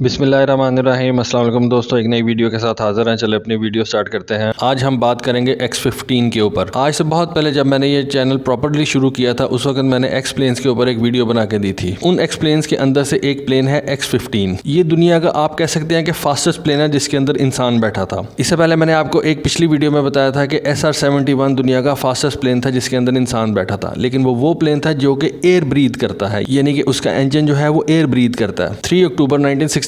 बिस्मिल्लाहिर्रहमानिर्रहीम। अस्सलाम वालेकुम दोस्तों, एक नई वीडियो के साथ हाजिर हैं। चले अपनी वीडियो स्टार्ट करते हैं। आज हम बात करेंगे X15 के ऊपर। आज से बहुत पहले जब मैंने ये चैनल प्रॉपर्ली शुरू किया था उस वक्त मैंने X प्लेन्स के ऊपर एक वीडियो बना के दी थी। उन X प्लेन्स के अंदर से एक प्लेन है X15। ये दुनिया का आप कह सकते हैं कि फास्टेस्ट प्लेन है जिसके अंदर इंसान बैठा था। इससे पहले मैंने आपको एक पिछली वीडियो में बताया था कि SR-71 दुनिया का फास्टेस्ट प्लेन था जिसके अंदर इंसान बैठा था, लेकिन वो प्लेन था जो कि एयर ब्रीथ करता है, यानी कि उसका इंजन जो है वो एयर ब्रीथ करता है। 3 अक्टूबर 1967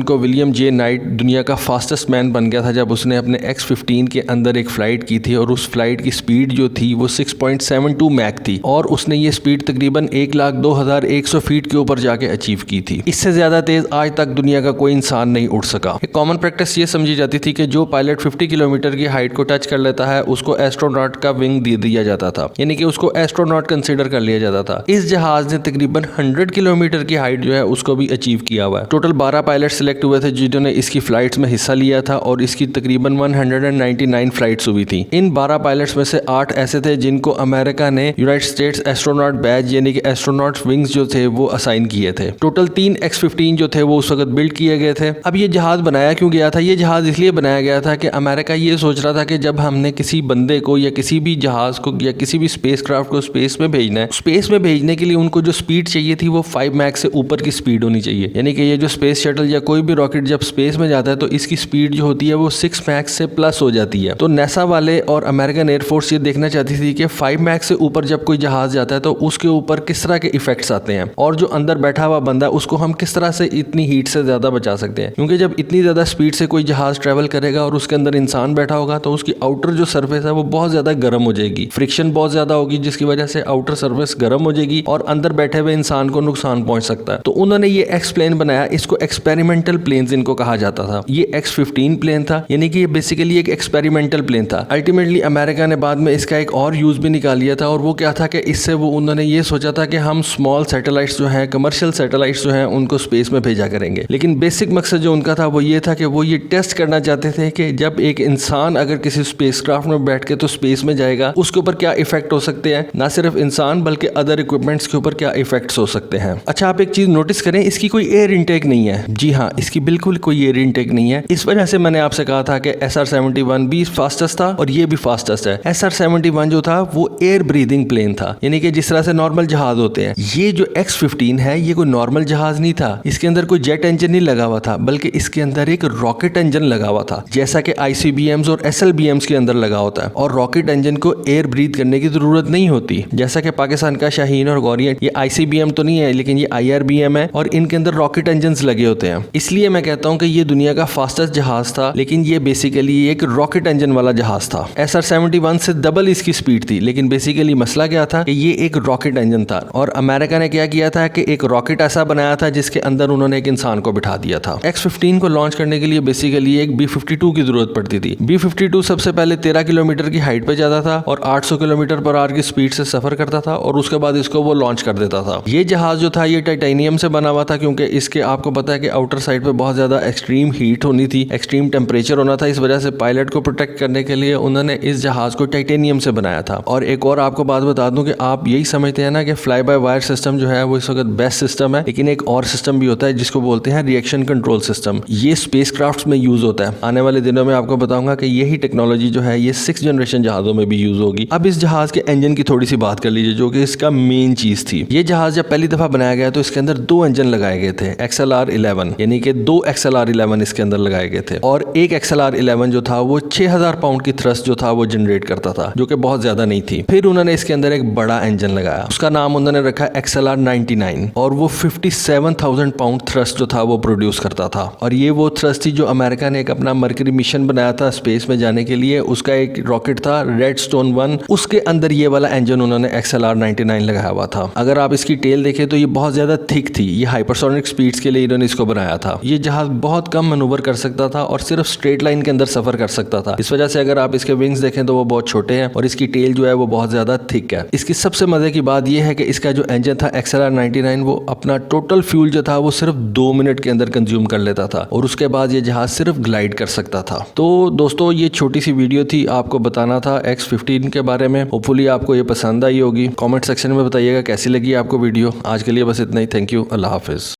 को विलियम जे नाइट दुनिया का फास्टेस्ट मैन बन गया था जब उसने अपने X15 के अंदर एक फ्लाइट की थी और उस फ्लाइट की स्पीड जो थी वो 6.72 मैक थी और उसने ये स्पीड तकरीबन 1,02,100 फीट के ऊपर जाके अचीव की थी। इससे ज्यादा तेज आज तक दुनिया का कोई इंसान नहीं उड़ सका। एक कॉमन प्रैक्टिस ये समझी जाती थी कि जो पायलट 50 किलोमीटर की हाइट को टच कर लेता है उसको एस्ट्रोनॉट का विंग दे दिया जाता था, यानी कि उसको एस्ट्रोनॉट कंसिडर कर लिया जाता था। इस जहाज ने तकरीबन 100 किलोमीटर की हाइट जो है उसको भी अचीव किया हुआ है। टोटल 12 पायलट सिलेक्ट हुए थे जिन्होंने इसकी फ्लाइट्स में हिस्सा लिया था और इसकी तकरीबन 199 फ्लाइट्स हुई थी। इन 12 पायलट्स में से 8 ऐसे थे जिनको अमेरिका ने यूनाइटेड स्टेट्स एस्ट्रोनॉट बैज यानी कि एस्ट्रोनॉट विंग्स जो थे वो असाइन किए थे। टोटल 3 X15 जो थे वो उस वक्त बिल्ड किए गए थे। अब ये जहाज बनाया क्यों गया था? ये जहाज इसलिए बनाया गया था कि अमेरिका ये सोच रहा था कि जब हमने किसी बंदे को या किसी भी जहाज को या किसी भी स्पेस क्राफ्ट को स्पेस में भेजना है, स्पेस में भेजने के लिए उनको जो स्पीड चाहिए थी वो 5 मैक से ऊपर की स्पीड होनी चाहिए। यानी कि ये जो स्पेस शटल या कोई भी रॉकेट जब स्पेस में जाता है तो इसकी स्पीड जो होती है वो 6 मैक से प्लस हो जाती है। तो नासा वाले और अमेरिकन एयरफोर्स ये देखना चाहती थी कि 5 मैक से ऊपर जब कोई जहाज जाता है तो उसके ऊपर किस तरह के इफेक्ट्स आते हैं और जो अंदर बैठा हुआ बंदा उसको हम किस तरह से इतनी हीट से ज्यादा बचा सकते हैं, क्योंकि जब इतनी ज्यादा स्पीड से कोई जहाज ट्रेवल करेगा और उसके अंदर इंसान बैठा होगा तो उसकी आउटर जो सर्फेस है वो बहुत ज्यादा गर्म हो जाएगी, फ्रिक्शन बहुत ज्यादा होगी जिसकी वजह से आउटर सर्फेस गर्म हो जाएगी और अंदर बैठे हुए इंसान को नुकसान पहुंच सकता है। तो उन्होंने ये एक्स प्लेन बनाया, इसको एक्सपेरिमेंटल प्लेन्स इनको कहा जाता था। ये X15 प्लेन था, यानी कि ये बेसिकली एक एक्सपेरिमेंटल प्लेन था। अल्टीमेटली अमेरिका ने बाद में इसका एक और यूज भी निकाल लिया था और वो क्या था कि इससे वो उन्होंने ये सोचा था कि हम स्मॉल सैटेलाइट्स जो हैं, कमर्शियल सैटेलाइट्स जो हैं उनको स्पेस में भेजा करेंगे। लेकिन बेसिक मकसद जो उनका था वो ये था कि वो ये टेस्ट करना चाहते थे कि जब एक इंसान अगर किसी स्पेसक्राफ्ट में बैठ के तो स्पेस में जाएगा उसके ऊपर क्या इफेक्ट हो सकते हैं, ना सिर्फ इंसान बल्कि अदर इक्विपमेंट्स के ऊपर क्या इफेक्ट्स हो सकते हैं। अच्छा, आप एक चीज नोटिस करें, इसकी कोई एयर इनटेक नहीं है। जी हाँ, इसकी बिल्कुल कोई एयर इनटेक नहीं है। इस वजह से मैंने आपसे कहा था कि SR-71 भी फास्टेस्ट था और ये भी फास्टेस्ट है। SR-71 जो था वो एयर ब्रीदिंग प्लेन था, यानी कि जिस तरह से नॉर्मल जहाज होते हैं। ये जो X15 है ये कोई नॉर्मल जहाज नहीं था, इसके अंदर कोई जेट इंजन नहीं लगा हुआ था बल्कि इसके अंदर एक रॉकेट इंजन लगा हुआ था, जैसा कि ICBMs और SLBMs के अंदर लगा होता है। और रॉकेट इंजन को एयर ब्रीथ करने की जरूरत नहीं होती, जैसा कि पाकिस्तान का शाहीन और गौरियन ये ICBM तो नहीं है लेकिन ये IRBM है और इनके अंदर रॉकेट इंजन लगे होते हैं। इसलिए मैं कहता हूँ कि ये दुनिया का फास्टेस्ट जहाज था, लेकिन ये बेसिकली एक रॉकेट इंजन वाला जहाज था। SR-71 से डबल इसकी स्पीड थी, लेकिन बेसिकली मसला क्या था कि ये एक रॉकेट इंजन था और अमेरिका ने क्या किया था कि एक रॉकेट ऐसा बनाया था जिसके अंदर उन्होंने एक इंसान को बिठा दिया था। X15 को लॉन्च करने के लिए बेसिकली एक B-52 की जरूरत पड़ती थी। B-52 सबसे पहले 13 किलोमीटर की हाइट पे जाता था और 800 किलोमीटर पर आवर की स्पीड से सफर करता था और उसके बाद इसको वो लॉन्च कर देता था। ये जहाज जो था ये टाइटेनियम से बना हुआ था, क्योंकि इसके आपको पता है कि आउटर साइड पे बहुत ज्यादा एक्सट्रीम हीट होनी थी, एक्सट्रीम टेम्परेचर होना था। इस वजह से पायलट को प्रोटेक्ट करने के लिए उन्होंने इस जहाज को टाइटेनियम से बनाया था। और एक और आपको बात बता दूं कि आप यही समझते हैं ना कि फ्लाई बाय वायर सिस्टम जो है वो इस वक्त बेस्ट सिस्टम है, लेकिन एक और सिस्टम भी होता है जिसको बोलते हैं रिएक्शन कंट्रोल सिस्टम। ये स्पेसक्राफ्ट्स में यूज होता है। आने वाले दिनों में आपको बताऊंगा कि यही टेक्नोलॉजी जो है ये 6th जनरेशन जहाजों में भी यूज होगी। अब इस जहाज के इंजन की थोड़ी सी बात कर लीजिए जो कि इसका मेन चीज थी। ये जहाज जब पहली दफा बनाया गया तो इसके अंदर 2 इंजन लगाए गए थे, XLR-11, यानी कि 2 XLR-11 इसके अंदर लगाए गए थे और एक XLR-11 जो था वो 6000 पाउंड की थ्रस्ट जो था वो जनरेट करता था, जो कि बहुत ज्यादा नहीं थी। फिर उन्होंने इसके अंदर एक बड़ा इंजन लगाया, उसका नाम उन्होंने रखा XLR-99 और वो 57,000 पाउंड थ्रस्ट जो था वो प्रोड्यूस करता था। और ये वो थ्रस्ट थी जो अमेरिका ने एक अपना मरकरी मिशन बनाया था स्पेस में जाने के लिए। उसका एक रॉकेट था रेडस्टोन 1, उसके अंदर ये वाला इंजन उन्होंने XLR-99 लगाया हुआ था। अगर आप इसकी टेल देखें तो ये बहुत ज्यादा थिक थी, ये हाइपरसोनिक स्पीड्स के लिए इन्होंने इसको बनाया था। ये जहाज बहुत कम मैनूवर कर सकता था और सिर्फ स्ट्रेट लाइन के अंदर सफर कर सकता था। इस वजह से अगर आप इसके विंग्स देखें तो वो बहुत छोटे हैं और इसकी टेल जो है वो बहुत ज्यादा थिक है। इसकी सबसे मजे की बात यह है कि इसका जो इंजन था XLR-99 वो अपना टोटल फ्यूल जो था वो सिर्फ 2 मिनट के अंदर कंज्यूम कर लेता था और उसके बाद ये जहाज सिर्फ ग्लाइड कर सकता था। तो दोस्तों ये छोटी सी वीडियो थी, आपको बताना था X15 के बारे में। होपफुली आपको ये पसंद आई होगी। कमेंट सेक्शन में बताइएगा कैसी लगी आपको वीडियो। आज के लिए बस इतना ही। Thank you. Allah Hafiz.